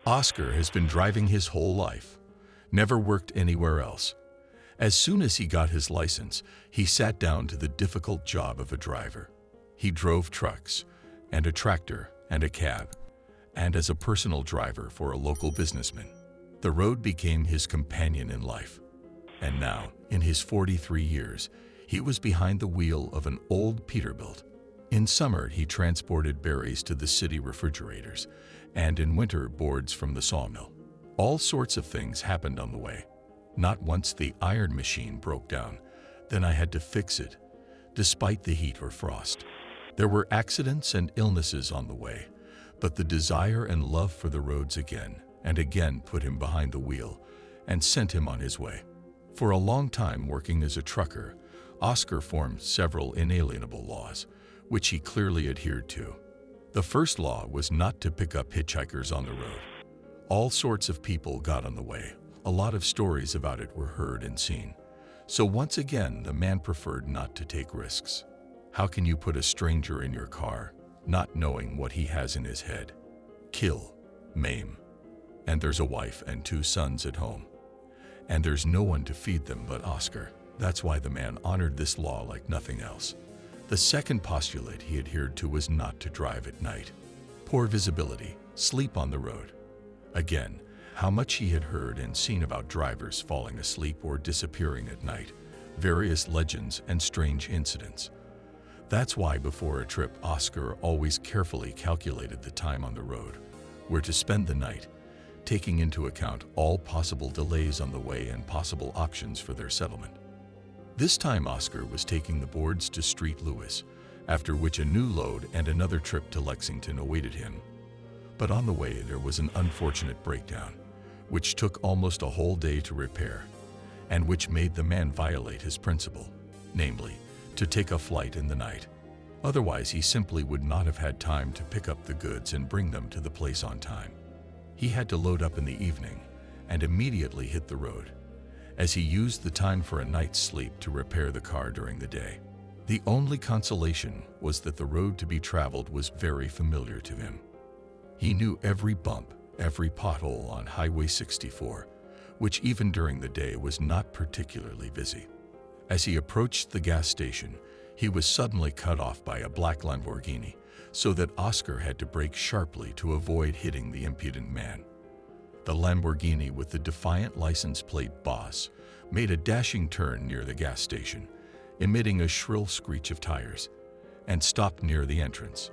Oscar has been driving his whole life, never worked anywhere else. As soon as he got his license, he sat down to the difficult job of a driver. He drove trucks, and a tractor, and a cab, and as a personal driver for a local businessman. The road became his companion in life. And now, in his 43 years, he was behind the wheel of an old Peterbilt. In summer, he transported berries to the city refrigerators, and in winter, boards from the sawmill. All sorts of things happened on the way. Not once the iron machine broke down. Then I had to fix it, despite the heat or frost. There were accidents and illnesses on the way, but the desire and love for the roads again and again put him behind the wheel and sent him on his way. For a long time working as a trucker, Oscar formed several inalienable laws, which he clearly adhered to. The first law was not to pick up hitchhikers on the road. All sorts of people got on the way. A lot of stories about it were heard and seen. So once again, the man preferred not to take risks. How can you put a stranger in your car, not knowing what he has in his head? Kill, maim. And there's a wife and 2 sons at home. And there's no one to feed them but Oscar. That's why the man honored this law like nothing else. The second postulate he adhered to was not to drive at night. Poor visibility, sleep on the road. Again, how much he had heard and seen about drivers falling asleep or disappearing at night, various legends and strange incidents. That's why before a trip, Oscar always carefully calculated the time on the road, where to spend the night, taking into account all possible delays on the way and possible options for their settlement. This time Oscar was taking the boards to St. Louis, after which a new load and another trip to Lexington awaited him. But on the way there was an unfortunate breakdown, which took almost a whole day to repair, and which made the man violate his principle, namely, to take a flight in the night. Otherwise he simply would not have had time to pick up the goods and bring them to the place on time. He had to load up in the evening and immediately hit the road, as he used the time for a night's sleep to repair the car during the day. The only consolation was that the road to be traveled was very familiar to him. He knew every bump, every pothole on Highway 64, which even during the day was not particularly busy. As he approached the gas station, he was suddenly cut off by a black Lamborghini, so that Oscar had to brake sharply to avoid hitting the impudent man. The Lamborghini with the defiant license plate Boss made a dashing turn near the gas station, emitting a shrill screech of tires, and stopped near the entrance.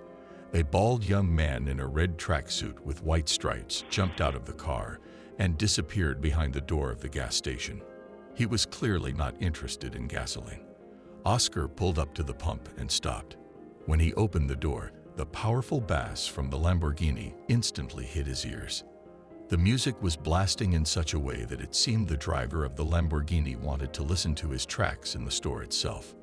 A bald young man in a red tracksuit with white stripes jumped out of the car and disappeared behind the door of the gas station. He was clearly not interested in gasoline. Oscar pulled up to the pump and stopped. When he opened the door, the powerful bass from the Lamborghini instantly hit his ears. The music was blasting in such a way that it seemed the driver of the Lamborghini wanted to listen to his tracks in the store itself.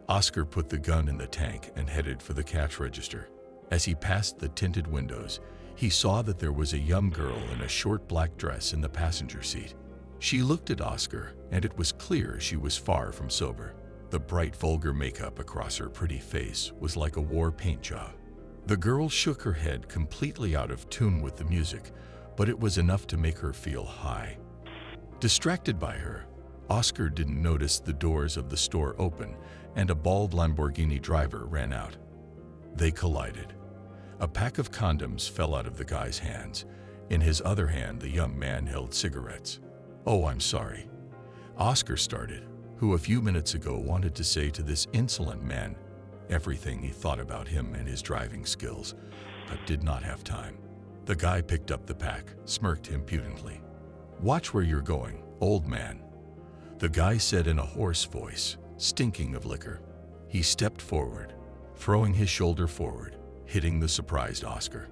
Oscar put the gun in the tank and headed for the cash register. As he passed the tinted windows, he saw that there was a young girl in a short black dress in the passenger seat. She looked at Oscar, and it was clear she was far from sober. The bright, vulgar makeup across her pretty face was like a war paint job. The girl shook her head, completely out of tune with the music, but it was enough to make her feel high. Distracted by her, Oscar didn't notice the doors of the store open and a bald Lamborghini driver ran out. They collided. A pack of condoms fell out of the guy's hands. In his other hand, the young man held cigarettes. "Oh, I'm sorry," Oscar started, who a few minutes ago wanted to say to this insolent man everything he thought about him and his driving skills, but did not have time. The guy picked up the pack, smirked impudently. "Watch where you're going, old man," the guy said in a hoarse voice, stinking of liquor. He stepped forward, throwing his shoulder forward, hitting the surprised Oscar.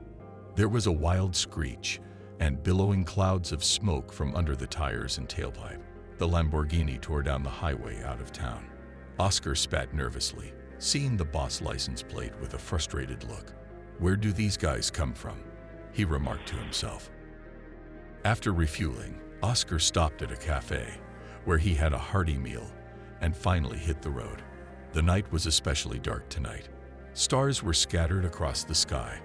There was a wild screech and billowing clouds of smoke from under the tires and tailpipe. The Lamborghini tore down the highway out of town. Oscar spat nervously, seeing the Boss license plate with a frustrated look. "Where do these guys come from?" he remarked to himself. After refueling, Oscar stopped at a cafe, where he had a hearty meal, and finally hit the road. The night was especially dark tonight. Stars were scattered across the sky,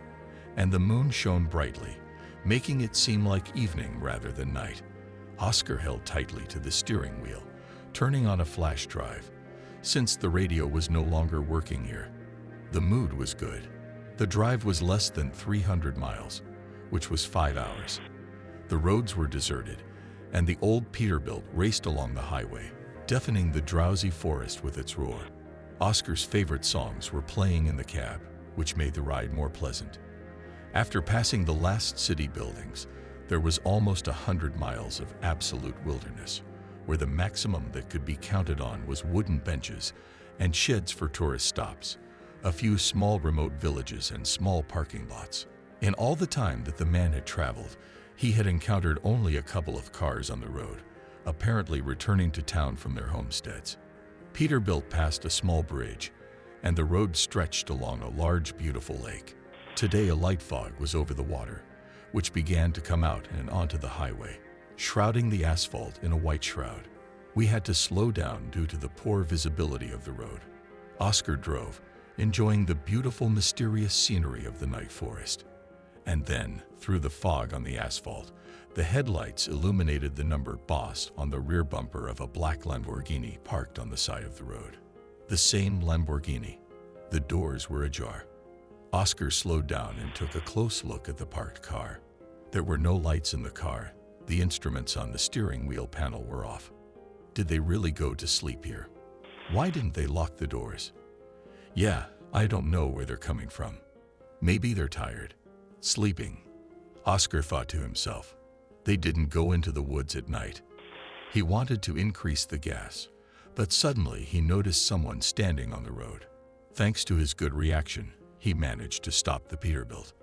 and the moon shone brightly, making it seem like evening rather than night. Oscar held tightly to the steering wheel, turning on a flash drive, since the radio was no longer working here. The mood was good. The drive was less than 300 miles, which was 5 hours. The roads were deserted, and the old Peterbilt raced along the highway, deafening the drowsy forest with its roar. Oscar's favorite songs were playing in the cab, which made the ride more pleasant. After passing the last city buildings, there was almost 100 miles of absolute wilderness, where the maximum that could be counted on was wooden benches and sheds for tourist stops, a few small remote villages and small parking lots. In all the time that the man had traveled, he had encountered only a couple of cars on the road, apparently returning to town from their homesteads. Peterbilt passed a small bridge, and the road stretched along a large, beautiful lake. Today a light fog was over the water, which began to come out and onto the highway, shrouding the asphalt in a white shroud. We had to slow down due to the poor visibility of the road. Oscar drove, enjoying the beautiful, mysterious scenery of the night forest. And then, through the fog on the asphalt, the headlights illuminated the number "Boss" on the rear bumper of a black Lamborghini parked on the side of the road. The same Lamborghini. The doors were ajar. Oscar slowed down and took a close look at the parked car. There were no lights in the car. The instruments on the steering wheel panel were off. Did they really go to sleep here? Why didn't they lock the doors? Yeah, I don't know where they're coming from. Maybe they're tired. Sleeping. Oscar thought to himself. They didn't go into the woods at night. He wanted to increase the gas, but suddenly he noticed someone standing on the road. Thanks to his good reaction, he managed to stop the Peterbilt.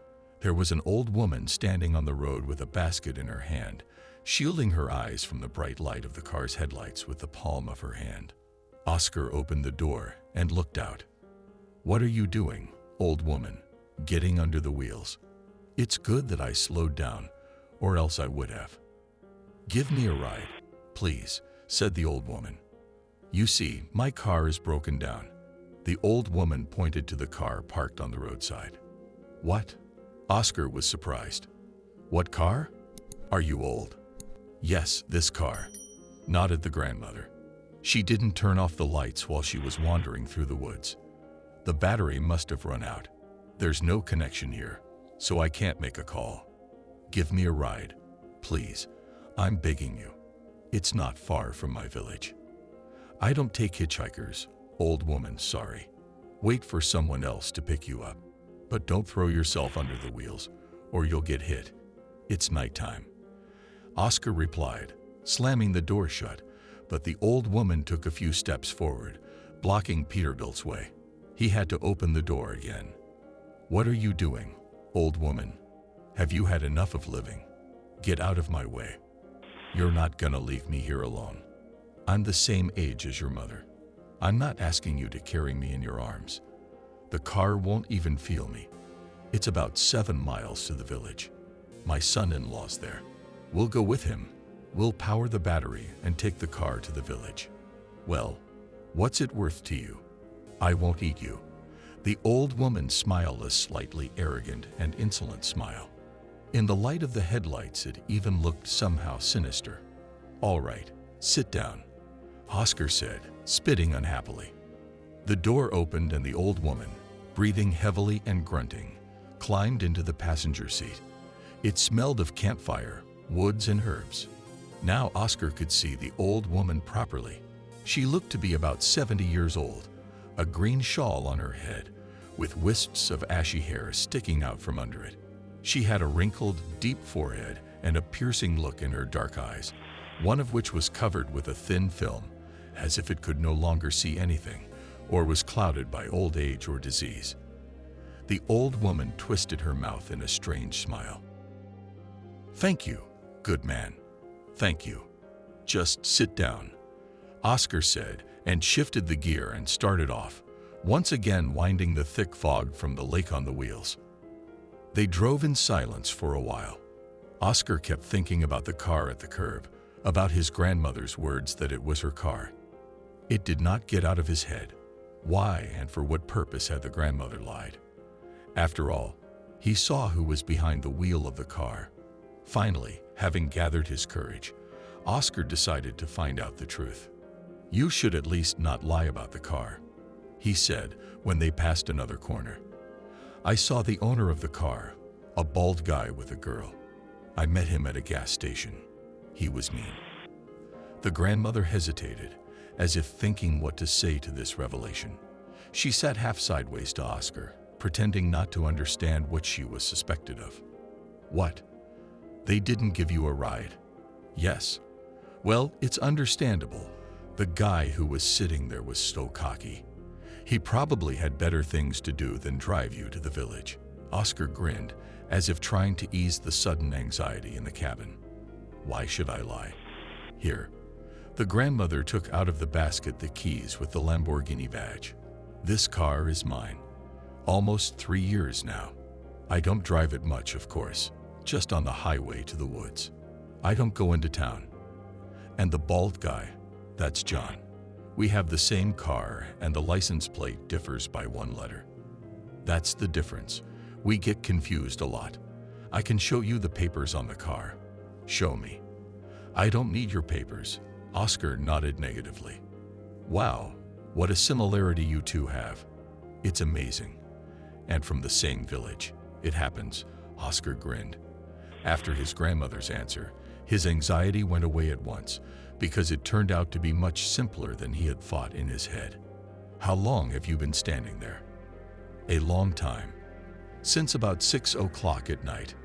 There was an old woman standing on the road with a basket in her hand, shielding her eyes from the bright light of the car's headlights with the palm of her hand. Oscar opened the door and looked out. "What are you doing, old woman?" "Getting under the wheels." "It's good that I slowed down, or else I would have." "Give me a ride, please," said the old woman. "You see, my car is broken down." The old woman pointed to the car parked on the roadside. "What?" Oscar was surprised. "What car? Are you old?" "Yes, this car," nodded the grandmother. She didn't turn off the lights while she was wandering through the woods. "The battery must have run out. There's no connection here, so I can't make a call. Give me a ride, please. I'm begging you. It's not far from my village." "I don't take hitchhikers, old woman, sorry. Wait for someone else to pick you up. But don't throw yourself under the wheels, or you'll get hit. It's nighttime." Oscar replied, slamming the door shut, but the old woman took a few steps forward, blocking Peterbilt's way. He had to open the door again. "What are you doing, old woman? Have you had enough of living? Get out of my way. You're not gonna leave me here alone. I'm the same age as your mother. I'm not asking you to carry me in your arms. The car won't even feel me. It's about 7 miles to the village. My son-in-law's there. We'll go with him. We'll power the battery and take the car to the village. Well, what's it worth to you? I won't eat you." The old woman smiled a slightly arrogant and insolent smile. In the light of the headlights, it even looked somehow sinister. "All right, sit down," Oscar said, spitting unhappily. The door opened and the old woman, breathing heavily and grunting, climbed into the passenger seat. It smelled of campfire, woods, and herbs. Now Oscar could see the old woman properly. She looked to be about 70 years old, a green shawl on her head, with wisps of ashy hair sticking out from under it. She had a wrinkled, deep forehead and a piercing look in her dark eyes, one of which was covered with a thin film, as if it could no longer see anything, or was clouded by old age or disease. The old woman twisted her mouth in a strange smile. "Thank you, good man. Thank you. Just sit down," Oscar said, and shifted the gear and started off, once again winding the thick fog from the lake on the wheels. They drove in silence for a while. Oscar kept thinking about the car at the curb, about his grandmother's words that it was her car. It did not get out of his head. Why and for what purpose had the grandmother lied? After all, he saw who was behind the wheel of the car. Finally, having gathered his courage, Oscar decided to find out the truth. "You should at least not lie about the car," he said when they passed another corner. "I saw the owner of the car, a bald guy with a girl. I met him at a gas station. He was mean." The grandmother hesitated, as if thinking what to say to this revelation. She sat half sideways to Oscar, pretending not to understand what she was suspected of. "What? They didn't give you a ride?" "Yes." "Well, it's understandable. The guy who was sitting there was so cocky. He probably had better things to do than drive you to the village." Oscar grinned, as if trying to ease the sudden anxiety in the cabin. "Why should I lie? Here." The grandmother took out of the basket the keys with the Lamborghini badge. "This car is mine. Almost 3 years now. I don't drive it much, of course, just on the highway to the woods. I don't go into town. And the bald guy, that's John. We have the same car and the license plate differs by 1 letter. That's the difference. We get confused a lot. I can show you the papers on the car." "Show me." "I don't need your papers." Oscar nodded negatively. "Wow, what a similarity you two have. It's amazing. And from the same village. It happens." Oscar grinned. After his grandmother's answer, his anxiety went away at once, because it turned out to be much simpler than he had thought in his head. "How long have you been standing there?" "A long time. Since about 6 o'clock at night.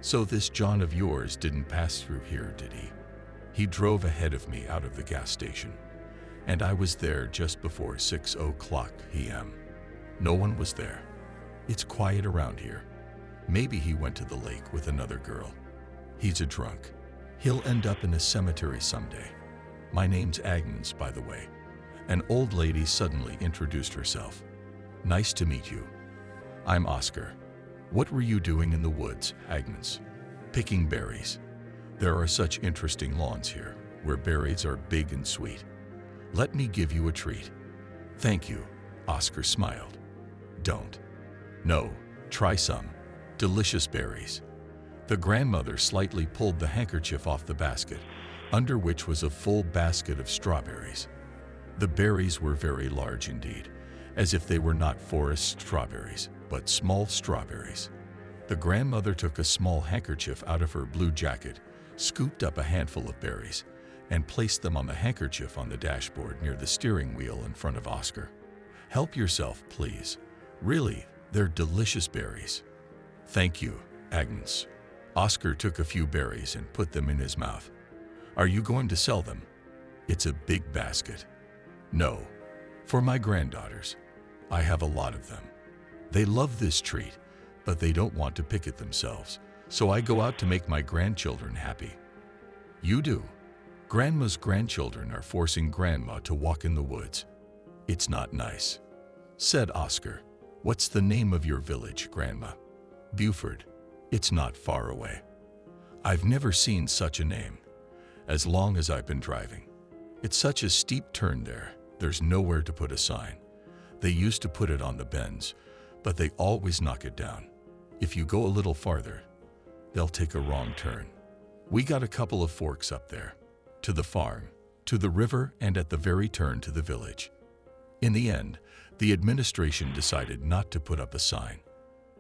So this John of yours didn't pass through here, did he?" "He drove ahead of me out of the gas station, and I was there just before 6 o'clock p.m. No one was there. It's quiet around here. Maybe he went to the lake with another girl. He's a drunk. He'll end up in a cemetery someday. My name's Agnes, by the way." An old lady suddenly introduced herself. "Nice to meet you. I'm Oscar. What were you doing in the woods, Agnes?" "Picking berries. There are such interesting lawns here, where berries are big and sweet. Let me give you a treat." "Thank you," Oscar smiled. "Don't." "No, try some. Delicious berries." The grandmother slightly pulled the handkerchief off the basket, under which was a full basket of strawberries. The berries were very large indeed, as if they were not forest strawberries, but small strawberries. The grandmother took a small handkerchief out of her blue jacket, scooped up a handful of berries, and placed them on the handkerchief on the dashboard near the steering wheel in front of Oscar. "Help yourself, please. Really, they're delicious berries." "Thank you, Agnes." Oscar took a few berries and put them in his mouth. "Are you going to sell them?" "It's a big basket." "No, for my granddaughters. I have a lot of them. They love this treat, but they don't want to pick it themselves, so I go out to make my grandchildren happy." "You do?" "Grandma's grandchildren are forcing Grandma to walk in the woods. It's not nice," said Oscar. "What's the name of your village, Grandma?" "Buford. It's not far away." "I've never seen such a name, as long as I've been driving. It's such a steep turn there, there's nowhere to put a sign. They used to put it on the bends, but they always knock it down. If you go a little farther, they'll take a wrong turn. We got a couple of forks up there, to the farm, to the river, and at the very turn to the village." In the end, the administration decided not to put up a sign.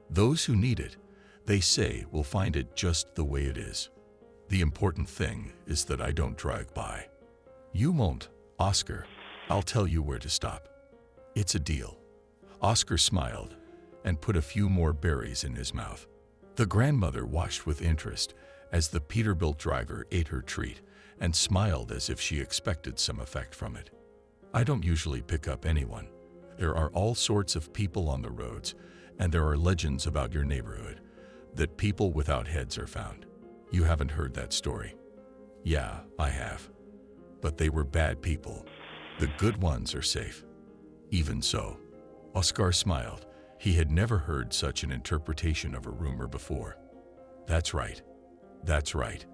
Those who need it, they say, will find it just the way it is. The important thing is that I don't drive by. "You won't, Oscar. I'll tell you where to stop." "It's a deal." Oscar smiled and put a few more berries in his mouth. The grandmother watched with interest as the Peterbilt driver ate her treat and smiled as if she expected some effect from it. "I don't usually pick up anyone. There are all sorts of people on the roads, and there are legends about your neighborhood that people without heads are found. You haven't heard that story?" "Yeah, I have. But they were bad people. The good ones are safe." "Even so." Oscar smiled. He had never heard such an interpretation of a rumor before. "That's right. That's right.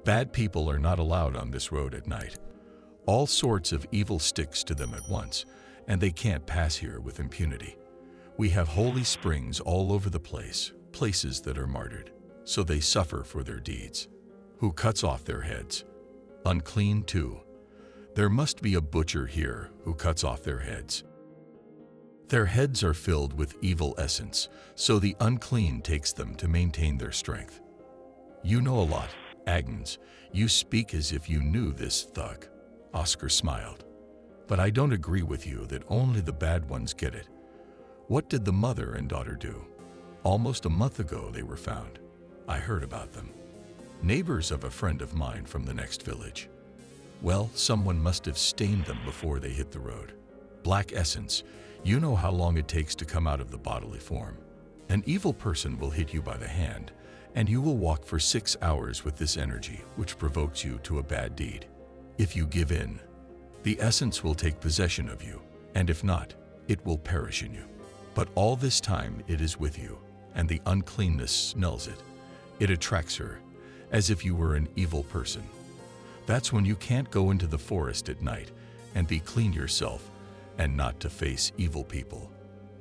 Bad people are not allowed on this road at night. All sorts of evil sticks to them at once, and they can't pass here with impunity. We have holy springs all over the place, places that are martyred. so they suffer for their deeds. Who cuts off their heads? Unclean too. There must be a butcher here who cuts off their heads. Their heads are filled with evil essence, so the unclean takes them to maintain their strength. You know a lot, Agnes. You speak as if you knew this thug. Oscar smiled. But I don't agree with you that only the bad ones get it. What did the mother and daughter do? Almost a month ago they were found. I heard about them. Neighbors of a friend of mine from the next village. Well, someone must have stained them before they hit the road. Black essence. You know how long it takes to come out of the bodily form. An evil person will hit you by the hand, and you will walk for 6 hours with this energy, which provokes you to a bad deed. If you give in, the essence will take possession of you, and if not, it will perish in you. But all this time it is with you, and the uncleanness smells it. It attracts her, as if you were an evil person. That's when you can't go into the forest at night and be clean yourself and not to face evil people.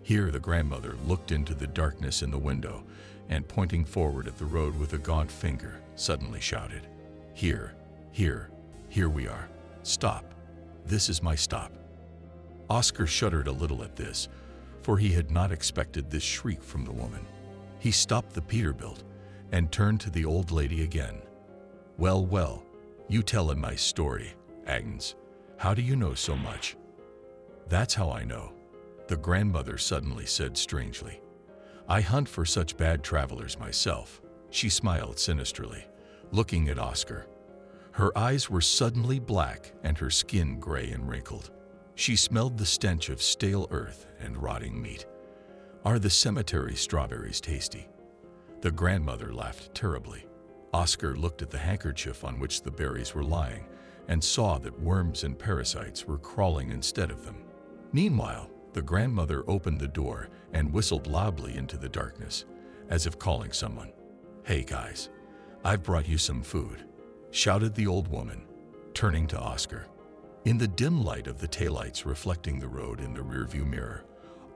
Here the grandmother looked into the darkness in the window and, pointing forward at the road with a gaunt finger, suddenly shouted, "Here, here, here we are. Stop. This is my stop." Oscar shuddered a little at this, for he had not expected this shriek from the woman. He stopped the Peterbilt and turned to the old lady again. "Well, well, you tell him my story, Agnes. How do you know so much?" "That's how I know," the grandmother suddenly said strangely. "I hunt for such bad travelers myself." She smiled sinisterly, looking at Oscar. Her eyes were suddenly black and her skin gray and wrinkled. She smelled the stench of stale earth and rotting meat. "Are the cemetery strawberries tasty?" The grandmother laughed terribly. Oscar looked at the handkerchief on which the berries were lying and saw that worms and parasites were crawling instead of them. Meanwhile, the grandmother opened the door and whistled loudly into the darkness, as if calling someone. "Hey guys, I've brought you some food," shouted the old woman, turning to Oscar. In the dim light of the taillights reflecting the road in the rearview mirror,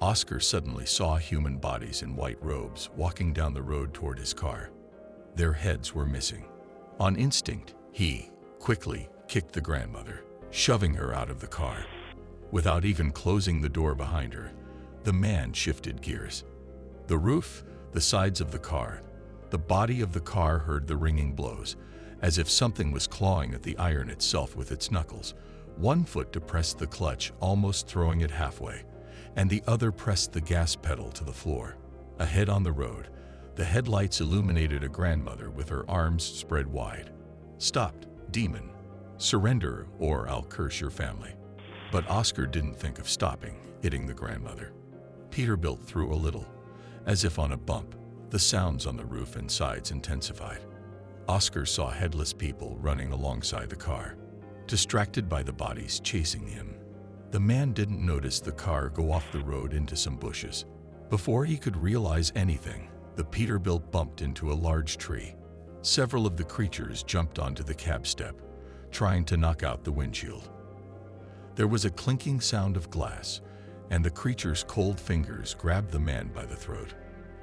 Oscar suddenly saw human bodies in white robes walking down the road toward his car. Their heads were missing. On instinct, he quickly kicked the grandmother, shoving her out of the car. Without even closing the door behind her, the man shifted gears. The roof, the sides of the car, the body of the car heard the ringing blows, as if something was clawing at the iron itself with its knuckles. One foot depressed the clutch, almost throwing it halfway, and the other pressed the gas pedal to the floor. Ahead on the road, the headlights illuminated a grandmother with her arms spread wide. "Stopped, demon. Surrender or I'll curse your family." But Oscar didn't think of stopping, hitting the grandmother. Peterbilt threw a little, as if on a bump. The sounds on the roof and sides intensified. Oscar saw headless people running alongside the car, distracted by the bodies chasing him. The man didn't notice the car go off the road into some bushes. Before he could realize anything, the Peterbilt bumped into a large tree. Several of the creatures jumped onto the cab step, trying to knock out the windshield. There was a clinking sound of glass, and the creature's cold fingers grabbed the man by the throat.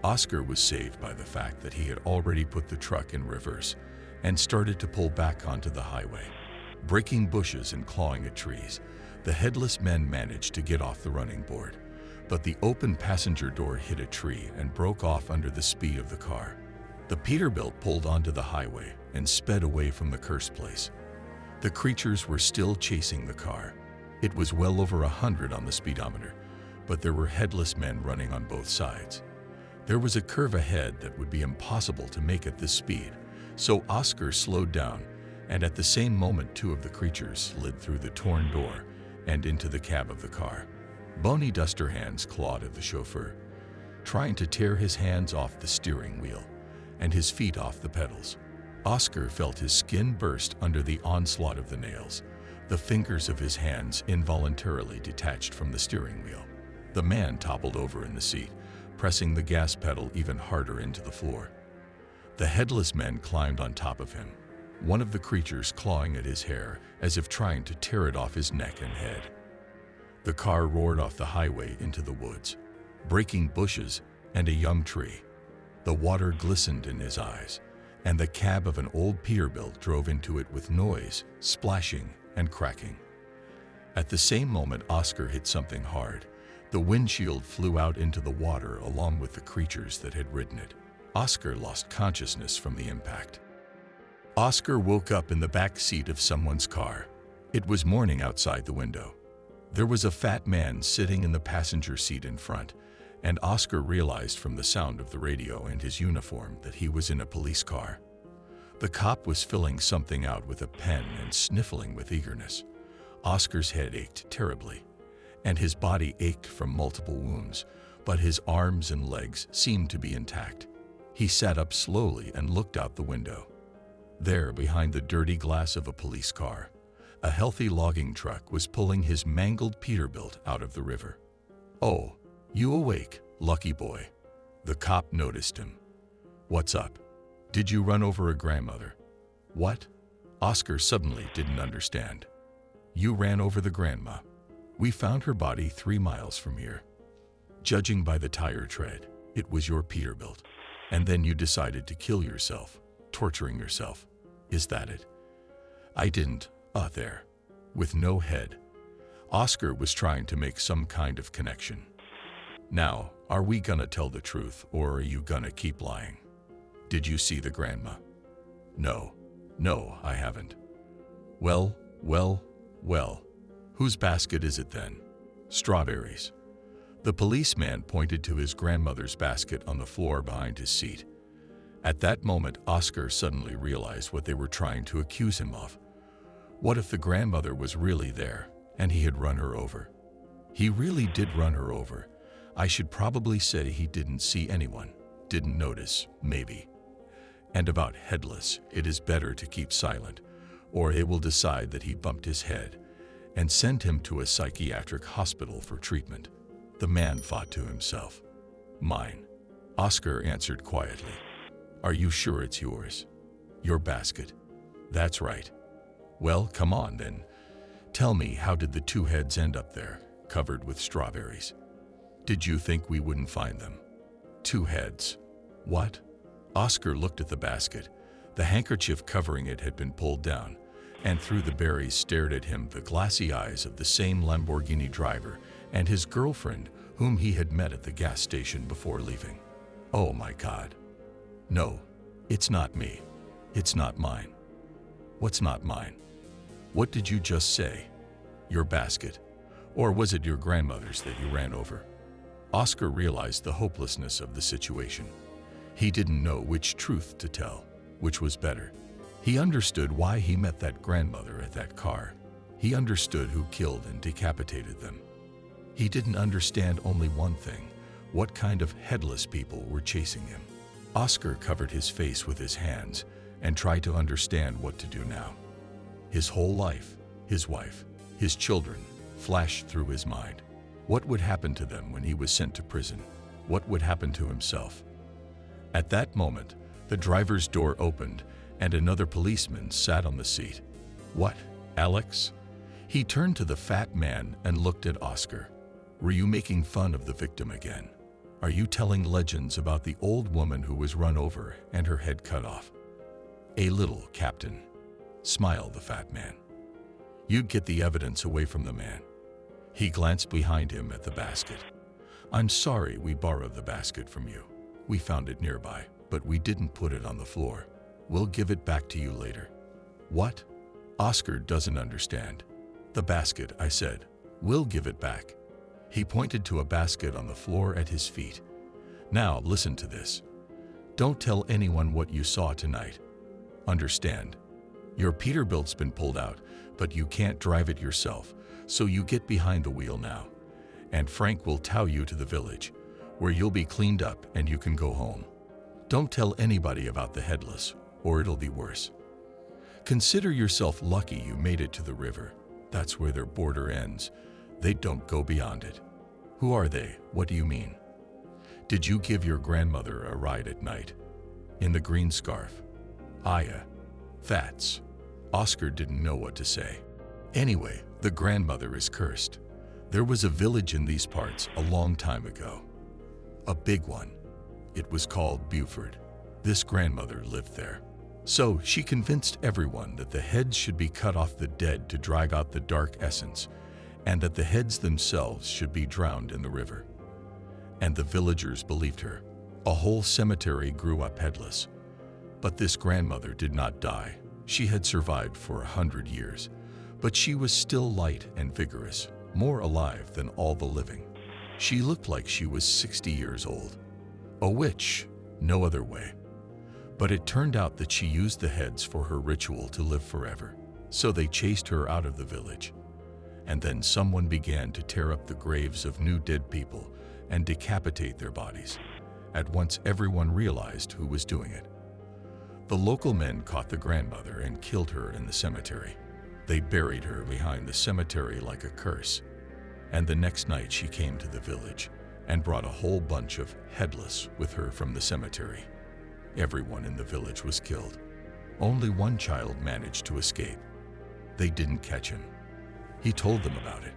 Oscar was saved by the fact that he had already put the truck in reverse and started to pull back onto the highway. Breaking bushes and clawing at trees, the headless men managed to get off the running board, but the open passenger door hit a tree and broke off under the speed of the car. The Peterbilt pulled onto the highway and sped away from the cursed place. The creatures were still chasing the car. It was well over 100 on the speedometer, but there were headless men running on both sides. There was a curve ahead that would be impossible to make at this speed, so Oscar slowed down, and at the same moment 2 of the creatures slid through the torn door and into the cab of the car. Bony duster hands clawed at the chauffeur, trying to tear his hands off the steering wheel and his feet off the pedals. Oscar felt his skin burst under the onslaught of the nails. The fingers of his hands involuntarily detached from the steering wheel. The man toppled over in the seat, pressing the gas pedal even harder into the floor. The headless men climbed on top of him, one of the creatures clawing at his hair as if trying to tear it off his neck and head. The car roared off the highway into the woods, breaking bushes and a young tree. The water glistened in his eyes, and the cab of an old Peterbilt drove into it with noise, splashing, and cracking. At the same moment, Oscar hit something hard. The windshield flew out into the water along with the creatures that had ridden it. Oscar lost consciousness from the impact. Oscar woke up in the back seat of someone's car. It was morning outside the window. There was a fat man sitting in the passenger seat in front, and Oscar realized from the sound of the radio and his uniform that he was in a police car. The cop was filling something out with a pen and sniffling with eagerness. Oscar's head ached terribly, and his body ached from multiple wounds, but his arms and legs seemed to be intact. He sat up slowly and looked out the window. There, behind the dirty glass of a police car, a healthy logging truck was pulling his mangled Peterbilt out of the river. "Oh, you awake, lucky boy." The cop noticed him. "What's up? Did you run over a grandmother?" "What?" Oscar suddenly didn't understand. "You ran over the grandma. We found her body 3 miles from here. Judging by the tire tread, it was your Peterbilt. And then you decided to kill yourself, torturing yourself. Is that it?" "I didn't. There. With no head." Oscar was trying to make some kind of connection. "Now, are we gonna tell the truth, or are you gonna keep lying? Did you see the grandma?" No, I haven't." Well. Whose basket is it then?" "Strawberries." The policeman pointed to his grandmother's basket on the floor behind his seat. At that moment, Oscar suddenly realized what they were trying to accuse him of. What if the grandmother was really there, and he had run her over? He really did run her over. I should probably say he didn't see anyone, didn't notice, maybe. And about Headless, it is better to keep silent, or they will decide that he bumped his head and send him to a psychiatric hospital for treatment. The man thought to himself. "Mine," Oscar answered quietly. "Are you sure it's yours? Your basket?" "That's right." "Well, come on then. Tell me, how did the 2 heads end up there, covered with strawberries? Did you think we wouldn't find them?" 2 heads. What? Oscar looked at the basket. The handkerchief covering it had been pulled down, and through the berries stared at him the glassy eyes of the same Lamborghini driver and his girlfriend whom he had met at the gas station before leaving. "Oh my God. No, it's not me. It's not mine." "What's not mine? What did you just say? Your basket? Or was it your grandmother's that you ran over?" Oscar realized the hopelessness of the situation. He didn't know which truth to tell, which was better. He understood why he met that grandmother at that car. He understood who killed and decapitated them. He didn't understand only one thing: what kind of headless people were chasing him. Oscar covered his face with his hands and tried to understand what to do now. His whole life, his wife, his children, flashed through his mind. What would happen to them when he was sent to prison? What would happen to himself? At that moment, the driver's door opened and another policeman sat on the seat. "What, Alex?" He turned to the fat man and looked at Oscar. "Were you making fun of the victim again? Are you telling legends about the old woman who was run over and her head cut off?" "A little, Captain," smiled the fat man. "You'd get the evidence away from the man." He glanced behind him at the basket. "I'm sorry we borrowed the basket from you. We found it nearby, but we didn't put it on the floor. We'll give it back to you later." "What?" Oscar doesn't understand. "The basket," I said. "We'll give it back." He pointed to a basket on the floor at his feet. "Now listen to this. Don't tell anyone what you saw tonight. Understand? Your Peterbilt's been pulled out, but you can't drive it yourself, so you get behind the wheel now. And Frank will tow you to the village, where you'll be cleaned up and you can go home. Don't tell anybody about the headless, or it'll be worse. Consider yourself lucky you made it to the river. That's where their border ends. They don't go beyond it." "Who are they? What do you mean?" "Did you give your grandmother a ride at night? In the green scarf?" "Yeah. That's..." Oscar didn't know what to say. "Anyway, the grandmother is cursed. There was a village in these parts a long time ago. A big one. It was called Buford. This grandmother lived there. So she convinced everyone that the heads should be cut off the dead to drive out the dark essence, and that the heads themselves should be drowned in the river. And the villagers believed her. A whole cemetery grew up headless. But this grandmother did not die. She had survived for 100 years, but she was still light and vigorous, more alive than all the living. She looked like she was 60 years old. A witch, no other way. But it turned out that she used the heads for her ritual to live forever. So they chased her out of the village. And then someone began to tear up the graves of new dead people and decapitate their bodies. At once everyone realized who was doing it. The local men caught the grandmother and killed her in the cemetery. They buried her behind the cemetery like a curse. And the next night she came to the village and brought a whole bunch of headless with her from the cemetery. Everyone in the village was killed. Only one child managed to escape. They didn't catch him. He told them about it.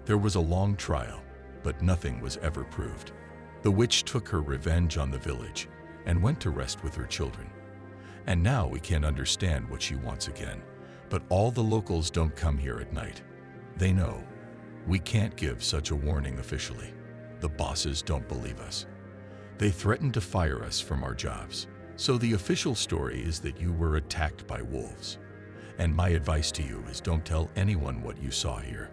There was a long trial, but nothing was ever proved. The witch took her revenge on the village and went to rest with her children. And now we can't understand what she wants again. But all the locals don't come here at night. They know. We can't give such a warning officially. The bosses don't believe us. They threatened to fire us from our jobs. So the official story is that you were attacked by wolves. And my advice to you is don't tell anyone what you saw here.